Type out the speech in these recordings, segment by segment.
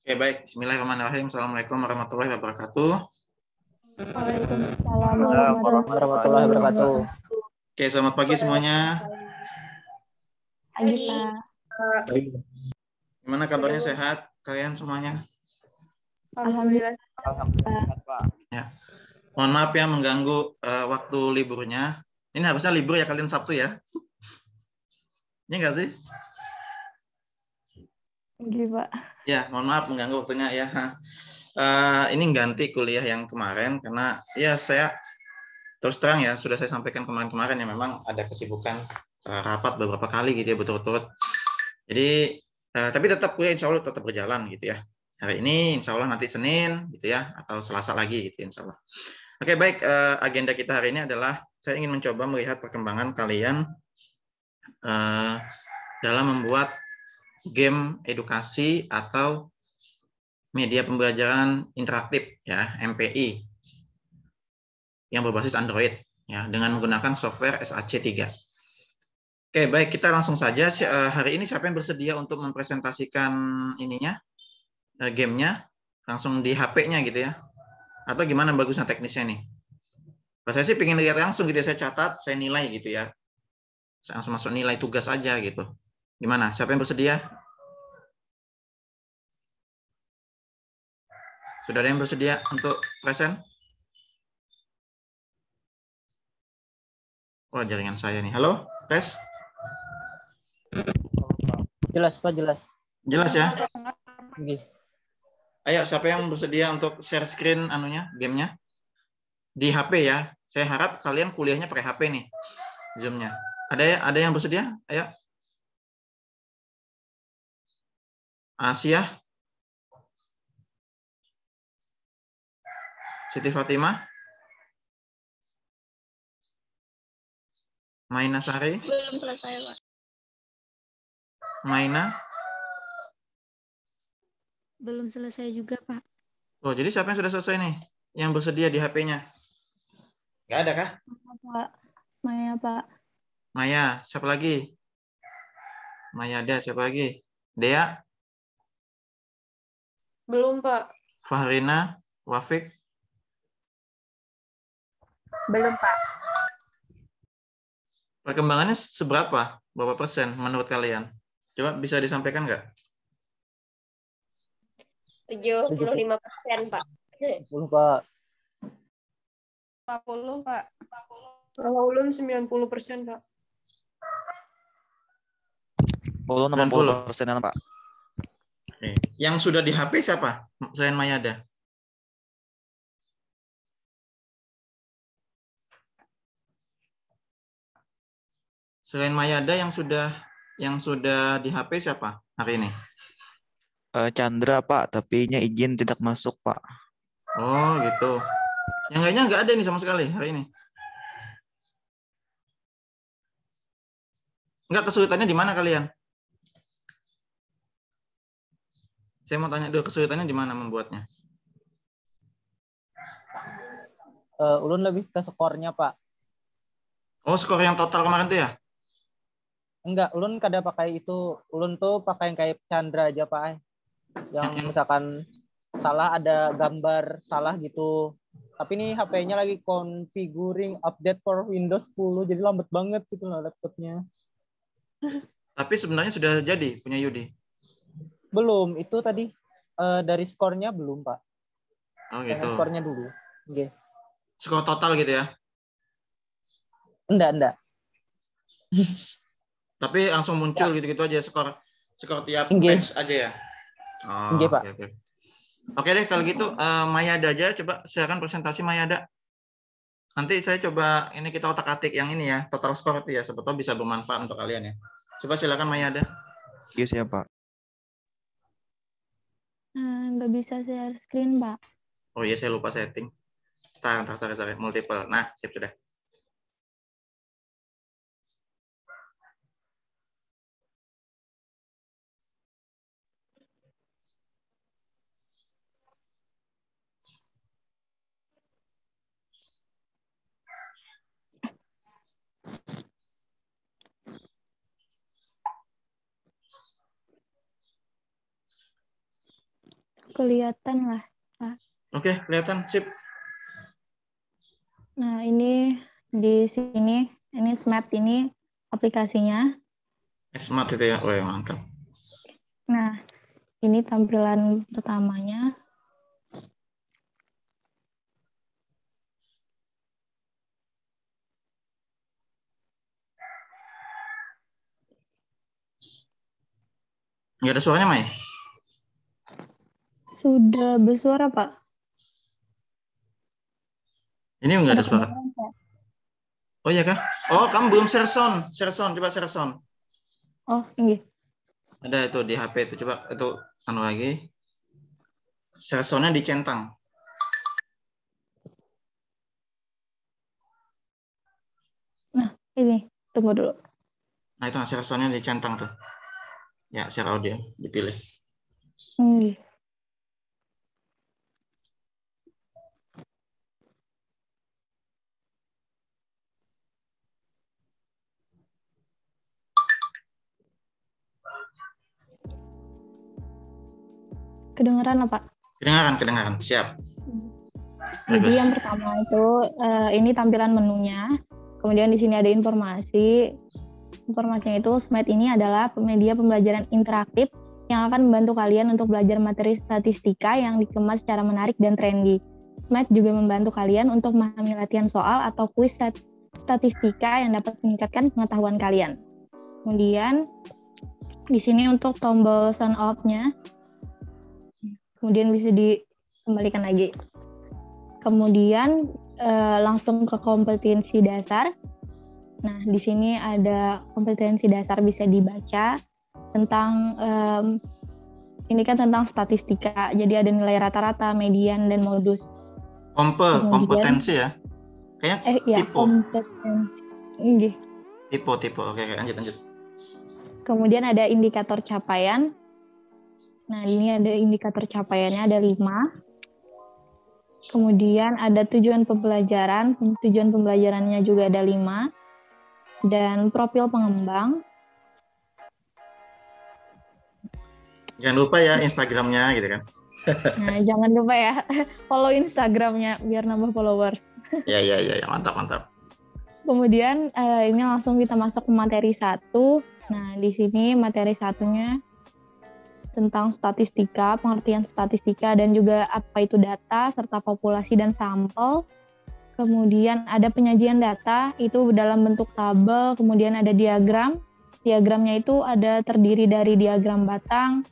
Oke, baik. Bismillahirrahmanirrahim. Assalamualaikum warahmatullahi wabarakatuh. Waalaikumsalam warahmatullahi wabarakatuh. Oke, selamat pagi semuanya. Pagi, Pak. Gimana kabarnya, sehat kalian semuanya? Alhamdulillah. Alhamdulillah, Pak. Ya. Mohon maaf ya mengganggu waktu liburnya. Ini harusnya libur ya kalian Sabtu ya? Ini enggak sih? Iya, Pak. Ya, mohon maaf mengganggu waktunya ya. Ini ganti kuliah yang kemarin karena ya saya terus terang ya sudah saya sampaikan kemarin-kemarin ya memang ada kesibukan rapat beberapa kali gitu ya berturut-turut. Jadi tapi tetap kuliah insya Allah tetap berjalan gitu ya. Hari ini insya Allah nanti Senin gitu ya atau Selasa lagi gitu insya Allah. Oke, baik, agenda kita hari ini adalah saya ingin mencoba melihat perkembangan kalian dalam membuat game edukasi atau media pembelajaran interaktif ya MPI yang berbasis Android ya dengan menggunakan software SAC3. Oke, baik, kita langsung saja. Hari ini siapa yang bersedia untuk mempresentasikan ininya, gamenya langsung di HP-nya gitu ya? Atau gimana bagusnya teknisnya nih? Saya sih pengen lihat langsung gitu ya, saya catat, saya nilai gitu ya. Saya langsung masuk nilai tugas aja gitu. Gimana? Siapa yang bersedia? Sudah ada yang bersedia untuk present? Oh, jaringan saya nih. Halo, tes? Jelas, Pak, jelas. Jelas ya? Oke. Ayo, siapa yang bersedia untuk share screen anunya, gamenya? Di HP ya. Saya harap kalian kuliahnya pakai HP nih, Zoom-nya. Ada yang bersedia? Ayo. Asia? Siti Fatimah? Maina Sari? Belum selesai, Pak. Maina? Belum selesai juga, Pak. Oh, jadi siapa yang sudah selesai nih? Yang bersedia di HP-nya? Nggak ada kah? Pak. Maya, Pak. Maya, siapa lagi? Maya ada, siapa lagi? Dea? Belum, Pak. Fahrina? Wafik? Belum, Pak. Perkembangannya seberapa? Berapa persen menurut kalian? Coba bisa disampaikan nggak? 75%, Pak. 10, Pak. 40, Pak. Kalau ulun 90%, Pak. Ulun 60%-an, Pak. Oke. Yang sudah di HP siapa? Selain Mayada. Selain Mayada yang sudah di HP siapa hari ini? Chandra, Pak, tapi nya izin tidak masuk, Pak. Oh, gitu. Yang lainnya nggak ada nih sama sekali hari ini. Nggak, kesulitannya di mana kalian? Saya mau tanya dulu, kesulitannya di mana membuatnya? Ulun lebih ke skornya, Pak. Oh, skor yang total kemarin tuh ya? Enggak, ulun kada pakai itu. Ulun tuh pakai yang kayak Chandra aja, Pak. Yang misalkan salah ada gambar salah gitu. Tapi ini HP-nya lagi configuring update for Windows 10, jadi lambat banget gitu loh laptopnya. Tapi sebenarnya sudah jadi punya Yudi. Belum, itu tadi dari skornya belum, Pak. Oh, gitu. Pengen skornya dulu. Oke. Skor total gitu ya? Enggak. Tapi langsung muncul gitu-gitu aja skor tiap Nggih. match aja ya? Oh, Nggih, Pak. oke. Oke deh, kalau gitu Mayada aja, coba silakan presentasi Mayada. Nanti saya coba ini kita otak-atik yang ini ya, total skor itu ya, sebetulnya bisa bermanfaat untuk kalian ya. Coba silakan Mayada. Iya, siap, Pak. Nggak bisa share screen, Pak. Oh iya, saya lupa setting. Sorry, multiple. Nah, siap sudah. kelihatan lah. Oke, kelihatan. Sip. Nah, ini di sini, ini Smart ini aplikasinya. Smart itu ya. Wah, mantap. Nah, ini tampilan pertamanya. Nggak ada suaranya, Mai? Sudah bersuara, Pak. Ini nggak ada suara. kedengaran, Pak? Oh iya kah? Oh, kamu belum share sound. Share sound, coba share sound. Oh, ini. Ada itu di HP itu. Coba itu anu lagi. Share sound-nya dicentang. Nah, ini. Tunggu dulu. Nah, itu share sound-nya dicentang tuh. Ya, share audio dipilih. Ini. Kedengaran apa? Kedengaran. Siap. Jadi Bagus. yang pertama itu ini tampilan menunya. Kemudian di sini ada informasi. Informasinya itu Smart ini adalah media pembelajaran interaktif yang akan membantu kalian untuk belajar materi statistika yang dikemas secara menarik dan trendy. Smart juga membantu kalian untuk memahami latihan soal atau kuis statistika yang dapat meningkatkan pengetahuan kalian. Kemudian di sini untuk tombol sound off-nya. Kemudian bisa dikembalikan lagi. Kemudian langsung ke kompetensi dasar. Nah, di sini ada kompetensi dasar bisa dibaca tentang ini kan tentang statistika. Jadi ada nilai rata-rata, median, dan modus. Kompetensi ya? Kayaknya Ya, tipe. Ini. Tipe. Oke, lanjut. Kemudian ada indikator capaian. Nah, ini ada indikator capaiannya, ada 5. Kemudian ada tujuan pembelajaran. Tujuan pembelajarannya juga ada 5. Dan profil pengembang. Jangan lupa ya Instagramnya gitu kan. Nah, jangan lupa ya follow Instagramnya biar nambah followers. Ya, mantap. Kemudian ini langsung kita masuk ke materi 1. Nah, di sini materi 1-nya tentang statistika, pengertian statistika dan juga apa itu data serta populasi dan sampel. Kemudian ada penyajian data itu dalam bentuk tabel, kemudian ada diagram. Diagramnya itu ada terdiri dari diagram batang,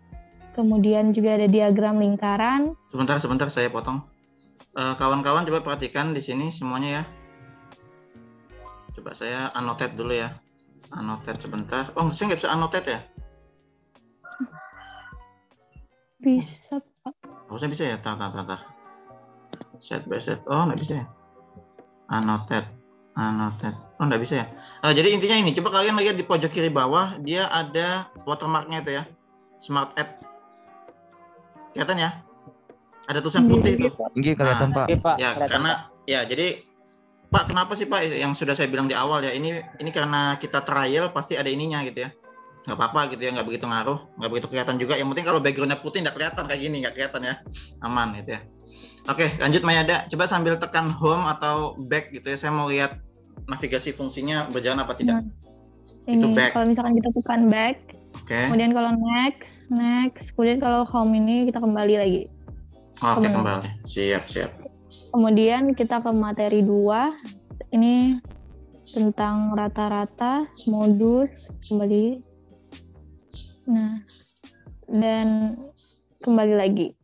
kemudian juga ada diagram lingkaran. Sebentar saya potong. Kawan-kawan coba perhatikan di sini semuanya ya. Coba saya annotate dulu ya. Annotate sebentar. Oh, saya nggak bisa annotate ya? Bisa, Pak. Oh, saya bisa ya. Tar. Set by set. Oh, nggak bisa ya. Annotate. Oh, nggak bisa ya. Jadi intinya ini. Coba kalian lihat di pojok kiri bawah. Dia ada watermarknya itu ya. Smart App. Kelihatan ya? Ada tulisan putih itu. Tinggi kelihatan, Pak. Ya, karena ya jadi Pak, kenapa sih Pak yang sudah saya bilang di awal ya, ini karena kita trial pasti ada ininya gitu ya. Nggak apa-apa gitu ya, nggak begitu ngaruh, nggak begitu kelihatan juga. Yang penting kalau backgroundnya putih nggak kelihatan kayak gini, nggak kelihatan ya. Aman gitu ya. Oke, lanjut Mayada. Coba sambil tekan home atau back gitu ya, saya mau lihat navigasi fungsinya berjalan apa tidak. Itu back. Kalau misalkan kita tekan back, kemudian kalau next, kemudian kalau home ini kita kembali lagi. Oke, kembali. Siap. Kemudian kita ke materi 2. Ini tentang rata-rata, modus, kembali. Nah, dan kembali lagi.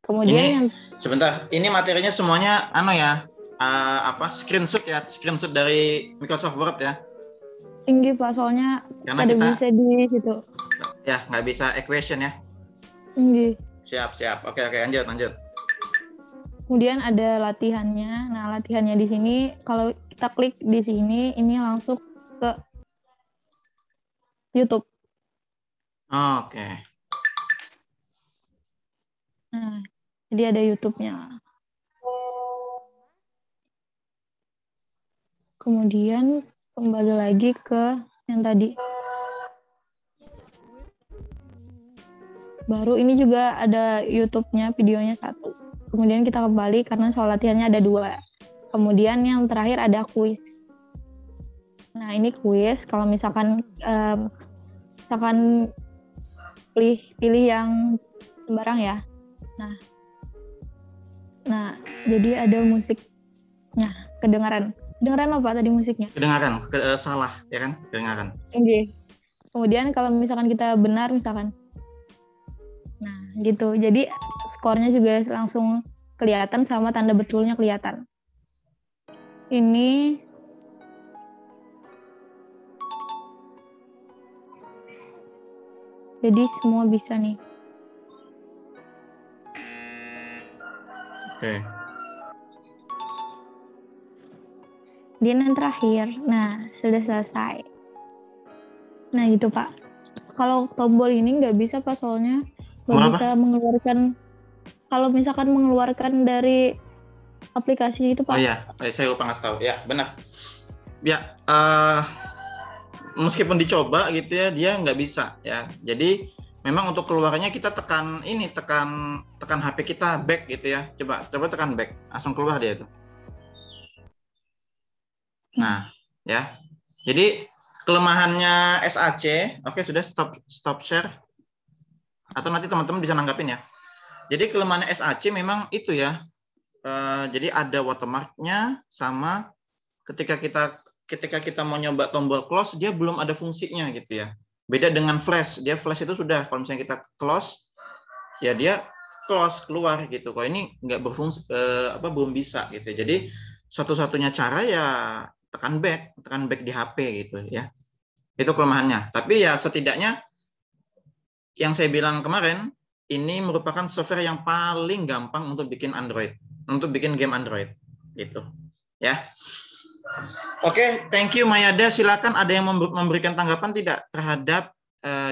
Kemudian sebentar, ini materinya semuanya screenshot ya, screenshot dari Microsoft Word ya. Tinggi Pak, soalnya karena ada kita bisa di situ. Ya, nggak bisa equation ya. Tinggi. Siap. Oke, lanjut. Kemudian ada latihannya. Nah, latihannya di sini kalau kita klik di sini, ini langsung ke YouTube. Oke. Nah, jadi ada YouTube-nya. Kemudian kembali lagi ke yang tadi. baru. Ini juga ada YouTube-nya, videonya 1. Kemudian kita kembali karena soal latihannya ada 2. Kemudian yang terakhir ada kuis. Nah, ini kuis. Kalau misalkan pilih yang sembarang ya. Nah, jadi ada musiknya. Kedengaran apa tadi musiknya? Kedengaran, salah ya kan? Kedengaran. Oke. Kemudian kalau misalkan kita benar misalkan. Nah, gitu. Jadi skornya juga langsung kelihatan sama tanda betulnya kelihatan. Ini jadi semua bisa nih. Oke. Dia yang terakhir. Nah, sudah selesai. Nah, gitu Pak. Kalau tombol ini nggak bisa Pak, soalnya nggak bisa mengeluarkan. Kalau misalkan mengeluarkan dari aplikasi itu Pak. Oh iya, saya lupa ngasih tahu. Ya, benar. Ya, meskipun dicoba gitu ya, dia nggak bisa ya. Jadi memang untuk keluarnya kita tekan HP kita back gitu ya. Coba tekan back, langsung keluar dia itu. Nah, ya. Jadi kelemahannya SAC, oke sudah stop share. Atau nanti teman-teman bisa nanggapin ya. Jadi kelemahan SAC memang itu ya. Jadi ada watermarknya sama ketika kita mau nyoba tombol close dia belum ada fungsinya gitu ya. Beda dengan flash, dia flash itu sudah kalau misalnya kita close ya dia close keluar gitu. Kalau ini nggak berfungsi belum bisa gitu. Jadi satu-satunya cara ya tekan back di HP gitu ya. Itu kelemahannya. Tapi ya setidaknya yang saya bilang kemarin ini merupakan software yang paling gampang untuk bikin Android, untuk bikin game Android gitu ya. Oke, thank you Mayada. Silakan ada yang memberikan tanggapan tidak terhadap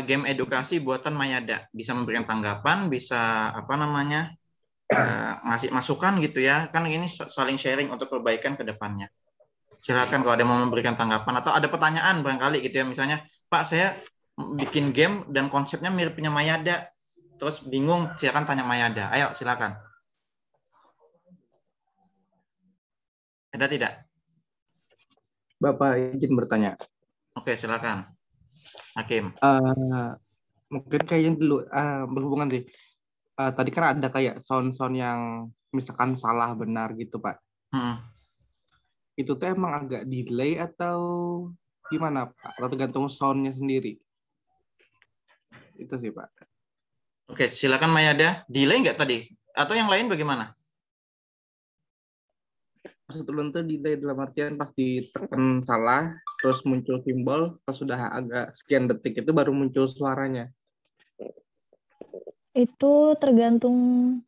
game edukasi buatan Mayada? Bisa memberikan tanggapan, bisa ngasih masukan gitu ya. Kan ini saling sharing untuk perbaikan ke depannya. Silakan kalau ada yang mau memberikan tanggapan atau ada pertanyaan barangkali gitu ya. Misalnya, Pak saya bikin game dan konsepnya mirip punya Mayada, terus bingung, silakan tanya Mayada. Ayo silakan. Ada tidak? Bapak izin bertanya. Oke, silakan. Hakim. Mungkin kayaknya dulu berhubungan sih. Tadi kan ada kayak sound yang misalkan salah benar gitu, Pak. Itu tuh emang agak delay atau gimana, Pak? Atau tergantung soundnya sendiri? Itu sih, Pak. Oke, silakan Mayada. Delay nggak tadi? Atau yang lain bagaimana? Maksud ulun tuh delay dalam artian pas ditekan salah, terus muncul simbol, pas sudah agak sekian detik itu baru muncul suaranya. Itu tergantung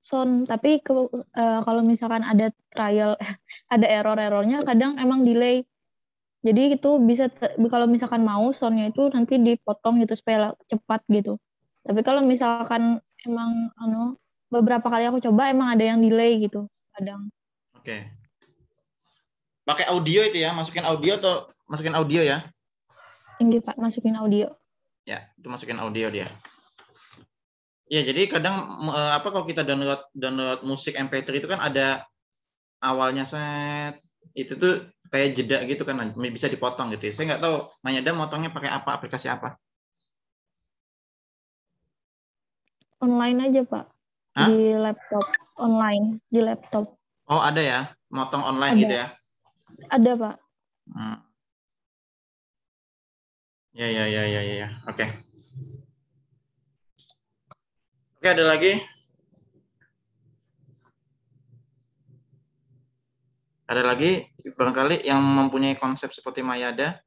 sound, tapi kalau misalkan ada trial, ada error-errornya, kadang emang delay. Jadi itu bisa kalau misalkan mau soundnya itu nanti dipotong gitu supaya cepat gitu. Tapi kalau misalkan emang beberapa kali aku coba emang ada yang delay gitu kadang. Oke. Pakai audio itu ya, masukin audio ya? Ini Pak, masukin audio. Ya, itu masukin audio dia. Ya, jadi kadang kalau kita download musik MP3 itu kan ada awalnya set, itu tuh kayak jeda gitu kan, bisa dipotong gitu. Saya nggak tahu Mayada motongnya pakai apa, aplikasi apa? Online aja Pak. Hah? Di laptop, online di laptop. Oh ada ya, motong online ada. Gitu ya? Ada Pak. Ya. Oke. Oke, ada lagi? Ada lagi barangkali yang mempunyai konsep seperti Mayada?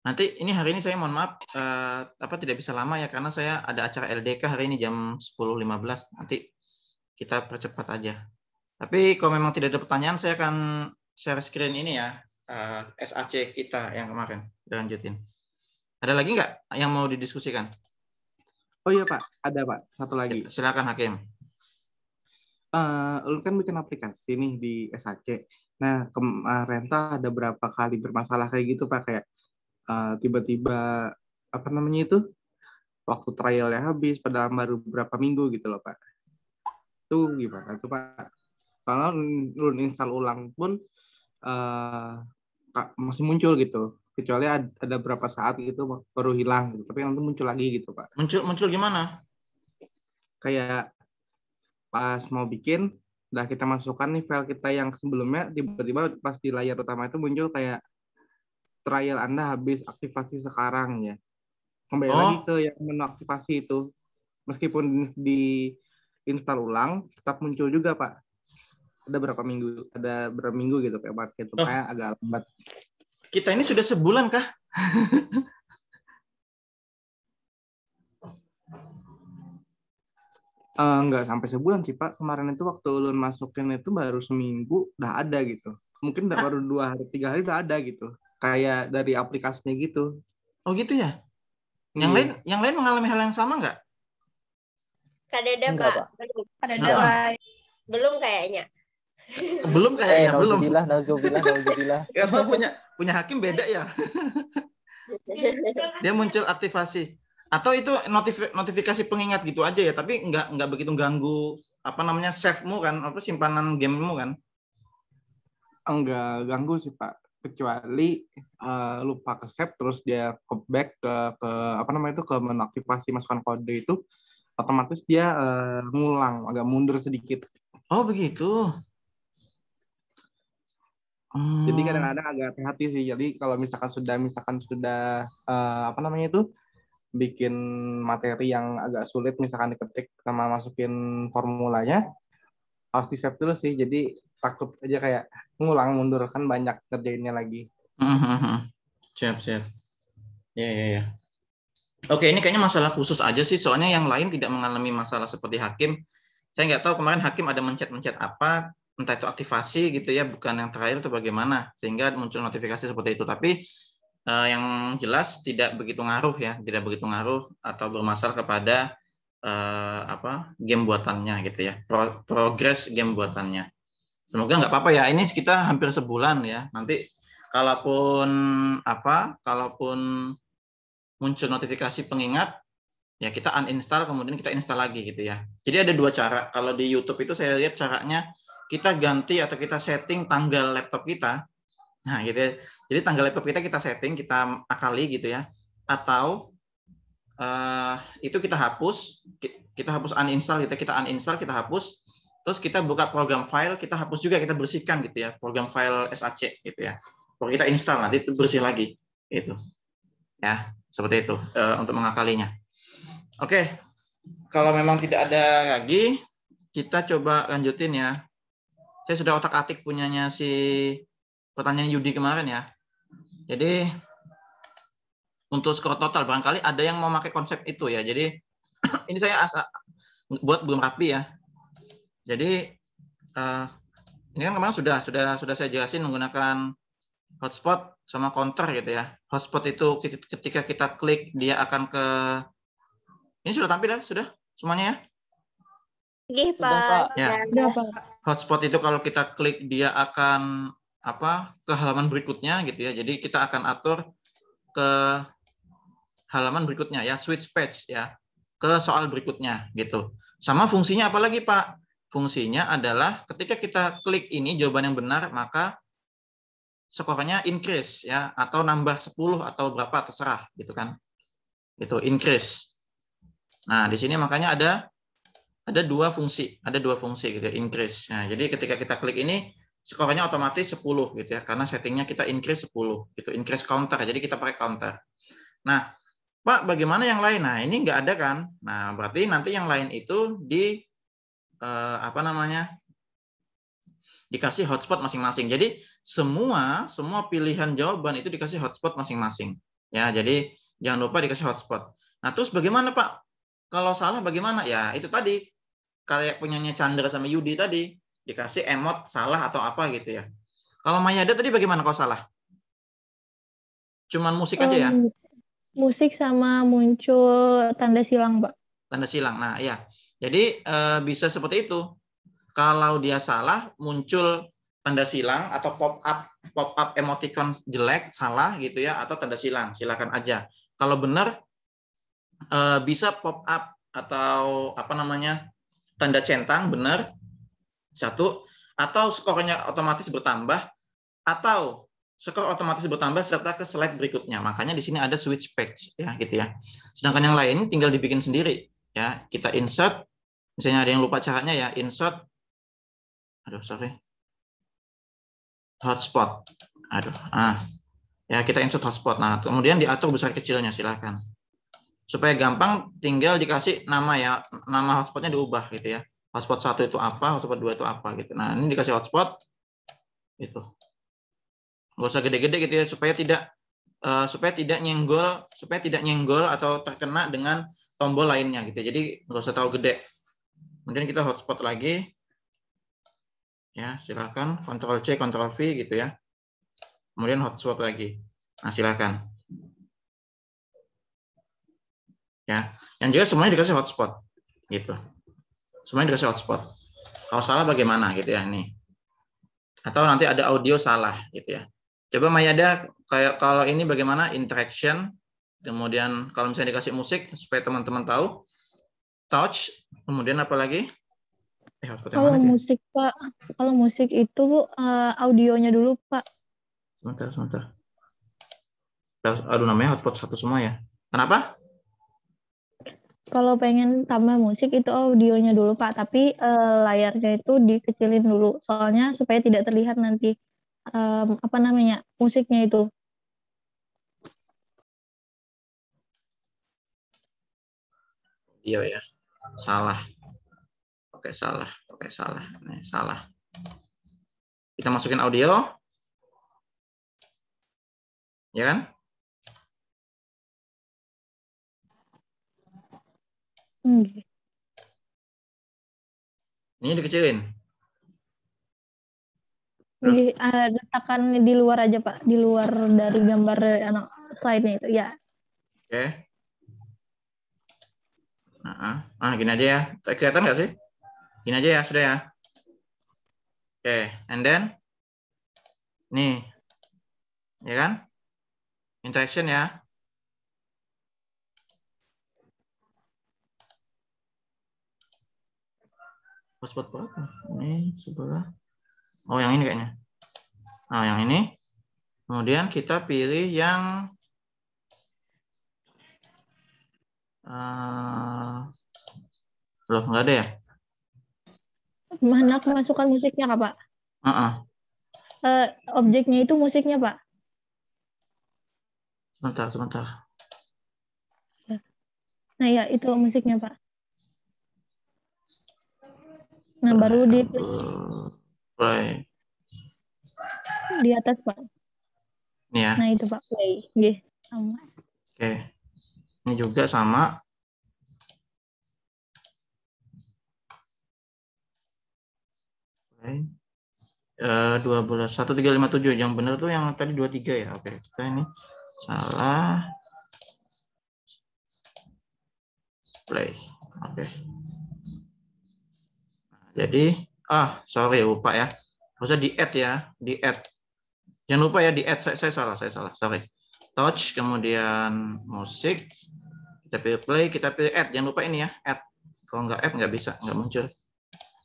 Nanti ini hari ini saya mohon maaf tidak bisa lama ya karena saya ada acara LDK hari ini jam 10.15. Nanti kita percepat aja. Tapi kalau memang tidak ada pertanyaan saya akan share screen ini ya SAC kita yang kemarin dilanjutin. Ada lagi nggak yang mau didiskusikan? Oh iya Pak, ada Pak, satu lagi. Silakan Hakim. Lu kan bikin aplikasi nih di SAC. Nah kemarin tuh ada berapa kali bermasalah kayak gitu Pak, kayak tiba-tiba apa namanya itu, waktu trialnya habis padahal baru berapa minggu gitu loh Pak. Itu gimana tuh Pak? Soalnya lu install ulang pun masih muncul gitu. Kecuali ada berapa saat gitu baru hilang gitu. Tapi nanti muncul lagi gitu Pak. Muncul gimana? Kayak pas mau bikin, udah kita masukkan nih file kita yang sebelumnya, tiba-tiba pas di layar utama itu muncul kayak trial Anda habis aktivasi sekarang ya. Kembali lagi ke yang menu aktivasi itu. Meskipun di install ulang, tetap muncul juga Pak. Ada berapa minggu gitu kayak market itu kayak agak lambat. Kita ini sudah sebulan kah? Nggak sampai sebulan sih Pak. Kemarin itu waktu ulun masukin itu baru seminggu udah ada gitu. Mungkin baru 2 hari 3 hari udah ada gitu. Kayak dari aplikasinya gitu. Oh gitu ya? Yang lain mengalami hal yang sama nggak? Kadeda Pak. Belum kayaknya. Belum kayaknya. Belum. Nauzubillah. Atau punya hakim beda ya? Dia muncul aktivasi. Atau itu notifikasi pengingat gitu aja ya, tapi nggak begitu ganggu apa namanya save-mu kan, apa simpanan game-mu kan? Enggak ganggu sih Pak, kecuali lupa ke save terus dia ke back ke apa namanya itu ke menu aktivasi masukkan kode itu, otomatis dia ngulang agak mundur sedikit. Oh begitu. Jadi kadang-kadang agak hati-hati sih. Jadi kalau misalkan sudah apa namanya itu bikin materi yang agak sulit, misalkan diketik sama masukin formulanya, harus di save dulu sih. Jadi takut aja kayak ngulang mundur kan banyak kerjainnya lagi. Siap. Ya. Oke, ini kayaknya masalah khusus aja sih, soalnya yang lain tidak mengalami masalah seperti hakim. Saya nggak tahu kemarin hakim ada mencet apa, entah itu aktivasi gitu ya, bukan yang terakhir atau bagaimana, sehingga muncul notifikasi seperti itu. Tapi yang jelas tidak begitu ngaruh atau bermasalah kepada game buatannya gitu ya, progres game buatannya. Semoga nggak apa-apa ya. Ini kita hampir sebulan ya. Nanti kalaupun muncul notifikasi pengingat, ya kita uninstall kemudian kita install lagi gitu ya. Jadi ada 2 cara. Kalau di YouTube itu saya lihat caranya kita ganti atau kita setting tanggal laptop kita. Nah, gitu ya. Jadi tanggal laptop kita setting, kita akali gitu ya. Atau itu kita hapus uninstall gitu. Kita uninstall, kita hapus, terus kita buka program file, kita hapus juga, kita bersihkan gitu ya. Program file SAC gitu ya. Kalau kita install nanti itu bersih lagi itu. Ya, seperti itu untuk mengakalinya. Oke. Kalau memang tidak ada lagi, kita coba lanjutin ya. Saya sudah otak-atik punyanya si pertanyaan Yudi kemarin ya. Jadi untuk skor total barangkali ada yang mau pakai konsep itu ya. Jadi ini saya buat belum rapi ya. Jadi ini kan kemarin sudah saya jelasin menggunakan hotspot sama counter gitu ya. Hotspot itu ketika kita klik dia akan ke, ini sudah tampil ya, sudah semuanya ya? Iya Pak. Ya. Hotspot itu kalau kita klik dia akan ke halaman berikutnya gitu ya. Jadi kita akan atur ke halaman berikutnya ya, switch page ya, ke soal berikutnya gitu. Sama fungsinya apa lagi Pak? Fungsinya adalah ketika kita klik ini jawaban yang benar, maka skornya increase ya, atau nambah 10 atau berapa terserah gitu kan. Itu increase. Nah, di sini makanya ada 2 fungsi, gitu, increase. Nah, jadi ketika kita klik ini skornya otomatis 10 gitu ya, karena settingnya kita increase 10 gitu, increase counter. Jadi kita pakai counter. Nah, Pak, bagaimana yang lain? Nah, ini nggak ada kan? Nah, berarti nanti yang lain itu dikasih hotspot masing-masing. Jadi semua pilihan jawaban itu dikasih hotspot masing-masing. Ya, jadi jangan lupa dikasih hotspot. Nah, terus bagaimana Pak? Kalau salah bagaimana? Ya, itu tadi kayak punyanya Chandra sama Yudi tadi, dikasih emot salah atau apa gitu ya. Kalau Mayada tadi bagaimana kalau salah? Cuman musik aja ya? Musik sama muncul tanda silang, Pak. Tanda silang. Nah, ya. Jadi bisa seperti itu. Kalau dia salah, muncul tanda silang atau pop up emoticon jelek, salah gitu ya, atau tanda silang. Silakan aja. Kalau benar bisa pop up atau apa namanya tanda centang benar satu, atau skornya otomatis bertambah, atau skor otomatis bertambah serta ke slide berikutnya. Makanya di sini ada switch page ya gitu ya. Sedangkan yang lain tinggal dibikin sendiri ya. Kita insert, misalnya ada yang lupa caranya ya, insert hotspot. Ya kita insert hotspot. Nah, kemudian diatur besar kecilnya silahkan. Supaya gampang tinggal dikasih nama ya, nama hotspotnya diubah gitu ya. Hotspot 1 itu apa, hotspot 2 itu apa gitu. Nah, ini dikasih hotspot itu. Nggak usah gede-gede gitu ya supaya tidak nyenggol atau terkena dengan tombol lainnya gitu. Jadi nggak usah terlalu gede. Kemudian kita hotspot lagi. Ya, silakan Ctrl C, Ctrl V gitu ya. Kemudian hotspot lagi. Nah, silakan. Ya, yang jelas semuanya dikasih hotspot gitu. Semuanya dikasih hotspot. Kalau salah bagaimana gitu ya nih. Atau nanti ada audio salah gitu ya. Coba Mayada kayak kalau ini bagaimana interaction. Kemudian kalau misalnya dikasih musik supaya teman-teman tahu. Touch, kemudian apa lagi? Kalau musik Pak, kalau musik itu audionya dulu Pak. Sebentar. Aduh namanya hotspot 1 semua ya. Kenapa? Kalau pengen tambah musik itu audionya dulu Pak, tapi layarnya itu dikecilin dulu, soalnya supaya tidak terlihat nanti musiknya itu. Iya ya, salah. Oke salah. Nih, salah. Kita masukin audio, ya kan? Ini dikecilin. Letakkan di luar aja Pak, di luar dari gambar slide-nya itu ya. Oke. Gini aja ya. Kelihatan nggak sih? Gini aja ya, sudah ya. Oke, and then nih, ya kan? Interaction ya. Hotspot apa? Ini sebelah. Oh, yang ini kayaknya. Nah, yang ini. Kemudian kita pilih yang loh, nggak ada ya? Mana masukkan musiknya Kak, Pak? Objeknya itu musiknya, Pak. Sebentar. Nah, ya, itu musiknya, Pak. Nah, baru di play. Di atas, Pak. Ini ya. Nah, itu Pak, play. Nggih, sama. Oke. Ini juga sama. Oke. 1357 yang benar tuh yang tadi 23 ya. Oke, kita ini salah. Play. Oke. Jadi, sorry lupa ya. Harusnya di add ya, di add. Jangan lupa ya di add. Saya salah. Sorry. Touch, kemudian musik. Kita pilih play, kita pilih add. Jangan lupa ini ya, add. Kalau nggak add nggak bisa, nggak muncul.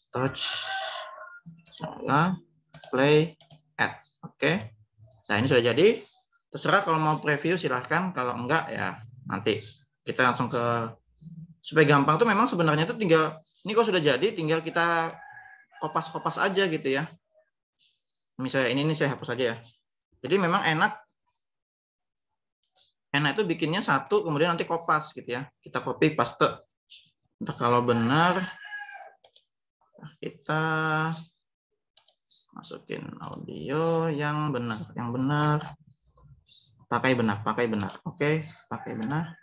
Touch, salah, play, add. Oke. Nah ini sudah jadi. Terserah kalau mau preview silahkan. Kalau enggak ya nanti kita langsung ke. Supaya gampang tuh memang sebenarnya itu tinggal. Ini kalau sudah jadi, tinggal kita kopas-kopas aja gitu ya. Misalnya ini saya hapus aja ya. Jadi memang enak itu bikinnya satu, kemudian nanti kopas gitu ya. Kita copy paste. Entah kalau benar, kita masukin audio yang benar. Pakai benar. Oke, pakai benar.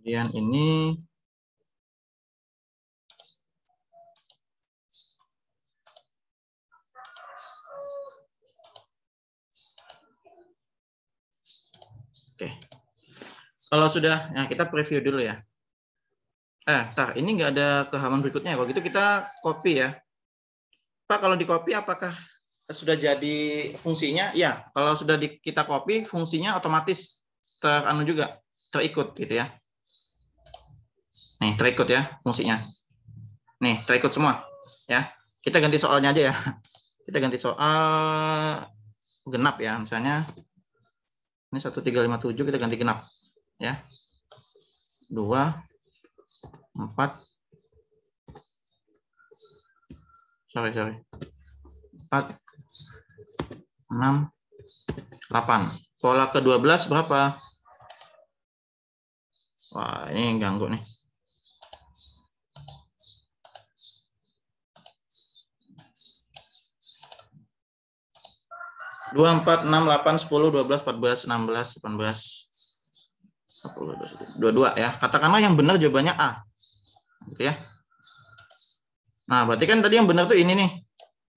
Kemudian ini oke. Kalau sudah, nah kita preview dulu ya. Ini nggak ada ke halaman berikutnya. Kalau gitu kita copy ya. Pak, kalau di copy apakah sudah jadi fungsinya, ya kalau sudah kita copy, fungsinya otomatis terikut gitu ya. Nih, terikut ya fungsinya. Nih, terikut semua ya. Kita ganti soalnya aja ya. Kita ganti soal genap ya, misalnya ini 1357 kita ganti genap ya. 2 4 sorry 4 6 8. Pola ke-12 berapa? Wah, ini ganggu nih. 2, 4, 6, 8, 10, 12, 14, 16, 18, 22 ya. Katakanlah yang benar jawabannya A. Gitu ya. Nah, berarti kan tadi yang benar tuh ini nih.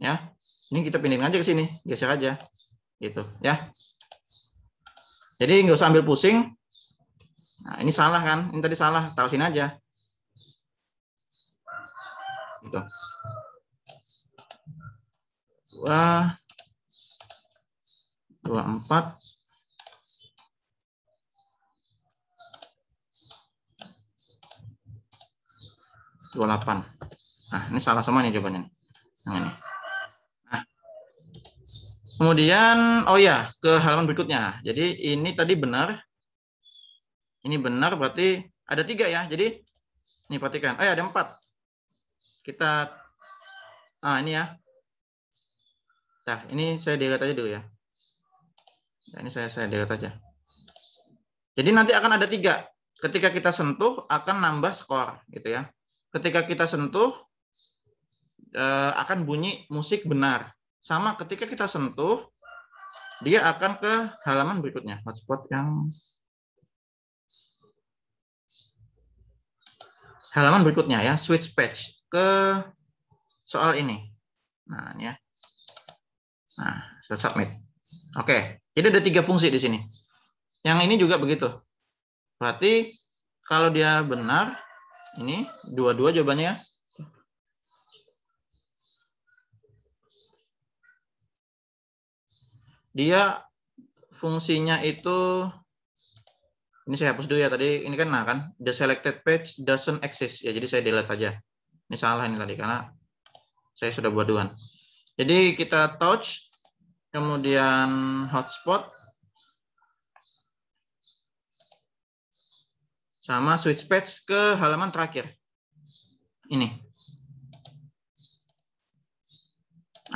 Ya. Ini kita pindahin aja ke sini, geser aja. Gitu, ya. Jadi nggak usah ambil pusing. Nah, ini salah kan? Ini tadi salah, taruh sini aja. Gitu. 24 28. Nah, ini salah semua nih jawabannya. Yang ini. Nah, kemudian, oh ya, ke halaman berikutnya. Jadi ini tadi benar. Ini benar berarti ada 3 ya. Jadi ini perhatikan. Ada 4. Kita, ini ya. Nah, ini saya delete aja dulu ya. Nah, ini saya delete aja. Jadi nanti akan ada 3. Ketika kita sentuh akan nambah skor, gitu ya. Ketika kita sentuh akan bunyi musik benar. Sama ketika kita sentuh dia akan ke halaman berikutnya. Hotspot yang halaman berikutnya ya, switch page ke soal ini. Nah, ini ya. Nah, sudah submit. Oke, jadi ada 3 fungsi di sini. Yang ini juga begitu. Berarti kalau dia benar, ini dua-dua jawabannya. Dia fungsinya itu, ini saya hapus dulu ya tadi. Ini kan nah kan, the selected page doesn't exist ya. Jadi saya delete aja. Ini salah ini tadi karena saya sudah buat duluan. Jadi kita touch, kemudian hotspot, sama switch page ke halaman terakhir. Ini.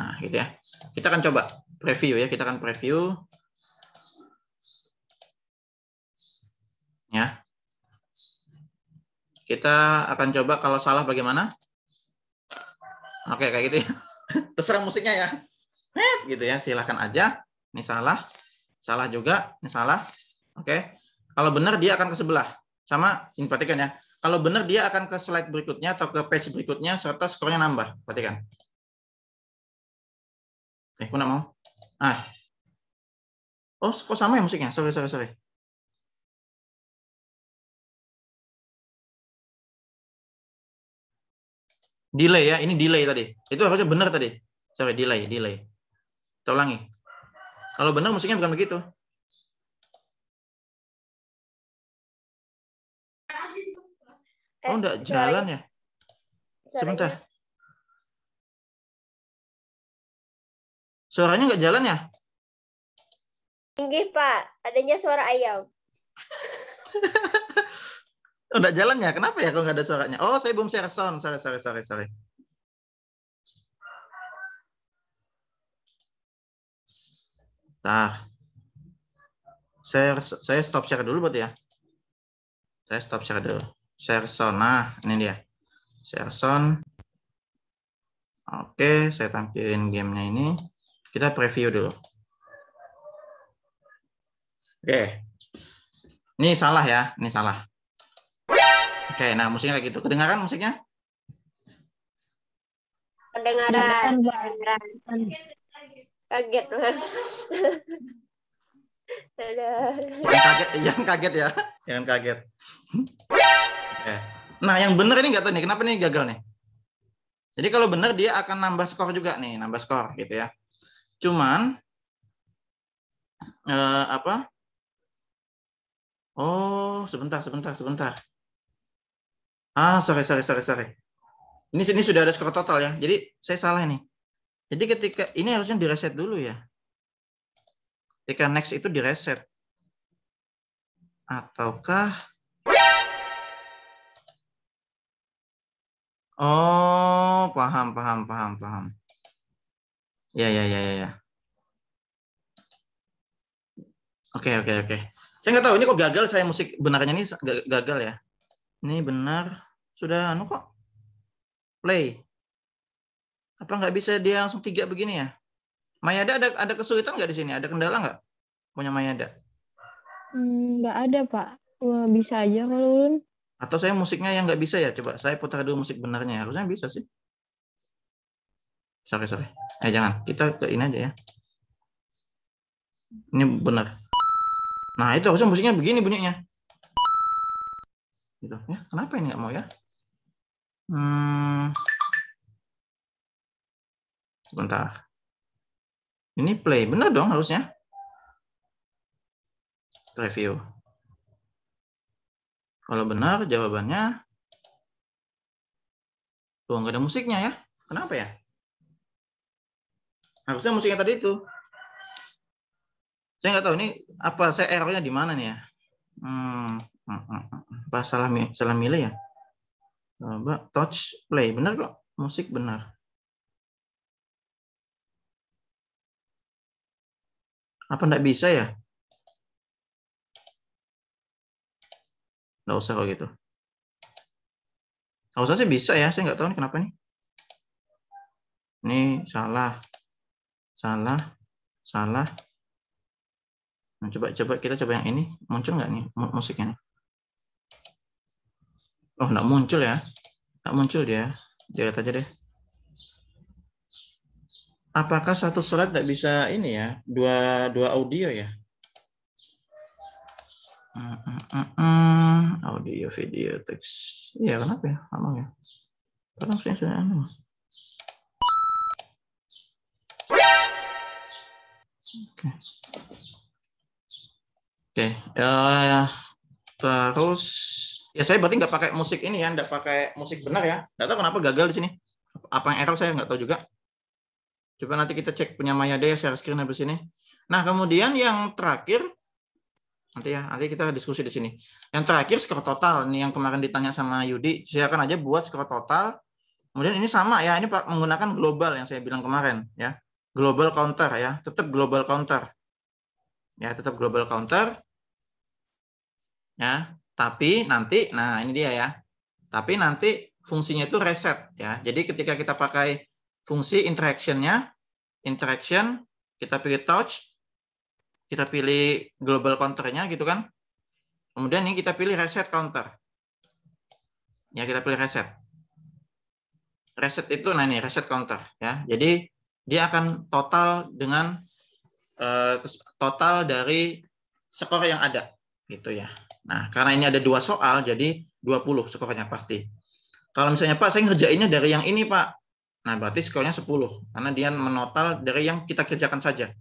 Nah, gitu ya. Kita akan coba preview ya. Kita akan preview. Ya. Kita akan coba kalau salah bagaimana. Oke, kayak gitu ya. Terserah musiknya ya. Gitu ya. Silahkan aja. Ini salah. Salah juga. Ini salah. Oke. Kalau benar dia akan ke sebelah. Sama, ini perhatikan ya. Kalau benar dia akan ke slide berikutnya atau ke page berikutnya serta skornya nambah. Perhatikan. Aku nggak mau. Oh, kok sama ya musiknya? Sorry. Delay ya, ini delay tadi. Itu harusnya benar tadi. Sorry, delay. Kita ulangi. Kalau benar musiknya bukan begitu. Oh, enggak jalan ya? Sebentar. Suaranya enggak jalan ya? Enggak, Pak. Adanya suara ayam. Oh, enggak jalan ya? Kenapa ya kalau enggak ada suaranya? Oh, saya belum share sound. Sorry. Nah. Saya stop share dulu buat ya. Saya stop share dulu. Share sound. Nah, ini dia. Share sound. Oke, saya tampilin gamenya ini. Kita preview dulu. Oke. Ini salah ya. Ini salah. Oke, nah musiknya kayak gitu. Kedengaran musiknya? Kedengaran. Kaget, Mas. Jangan kaget ya. Jangan kaget. Oke. Nah, yang benar ini nggak tahu nih. Kenapa nih gagal nih? Jadi kalau benar dia akan nambah skor juga nih. Nambah skor gitu ya. Cuman apa? Oh, sebentar. Sorry. Ini sudah ada skor total ya. Jadi saya salah nih. Jadi ketika ini harusnya direset dulu ya. Ketika next itu direset. Ataukah oh, paham. Ya. Oke. Saya nggak tahu ini kok gagal saya musik benarnya ini gagal ya. Ini benar sudah kok play. Apa nggak bisa dia langsung 3 begini ya? Mayada ada kesulitan nggak di sini? Ada kendala nggak punya Mayada? Nggak ada, Pak. Wah, bisa aja kalau Ulun. Atau saya musiknya yang nggak bisa ya? Coba saya putar dulu musik benarnya. Harusnya bisa sih. Sorry. Jangan. Kita ke ini aja ya. Ini benar. Nah, itu harusnya musiknya begini bunyinya. Gitu. Ya, kenapa ini nggak mau ya? Sebentar. Ini play. Benar dong harusnya. Review. Kalau benar jawabannya tuh nggak ada musiknya ya. Kenapa ya? Harusnya musiknya tadi itu. Saya nggak tahu ini apa, saya errornya di mana nih ya? Apa salah milih ya? Coba touch play. Benar kok. Musik benar. Apa nggak bisa ya? Nggak usah kalau gitu. Nggak usah sih bisa ya. Saya nggak tahu nih kenapa nih. Ini salah. Nah, kita coba yang ini. Muncul nggak nih musiknya? Oh, nggak muncul ya. Nggak muncul dia. Lihat aja deh. Apakah satu slide nggak bisa ini ya? Dua audio ya? Audio, video, teks. Iya, kenapa ya? Lama ya? Karena saya sudah anu. Oke. Terus ya saya berarti nggak pakai musik ini ya, nggak pakai musik benar ya. Nggak tahu kenapa gagal di sini. Apa yang error saya nggak tahu juga. Coba nanti kita cek punya Mayada ya, share screen habis ini. Nah, kemudian yang terakhir nanti kita diskusi di sini. Yang terakhir skor total. Ini yang kemarin ditanya sama Yudi. Silakan aja buat skor total. Kemudian ini sama ya, ini menggunakan global yang saya bilang kemarin ya. Global counter ya, tetap global counter. Ya, tetap global counter. Ya, tapi nanti ini dia ya. Tapi nanti fungsinya itu reset ya. Jadi ketika kita pakai fungsi interaction, kita pilih touch, kita pilih global counternya gitu kan. Kemudian ini kita pilih reset counter. Ya, kita pilih reset. Reset itu ini reset counter ya. Jadi dia akan total dengan total dari skor yang ada gitu ya. Nah, karena ini ada 2 soal jadi 20 skornya pasti. Kalau misalnya Pak saya ngerjainnya dari yang ini Pak. Nah, berarti skornya 10 karena dia menotal dari yang kita kerjakan saja.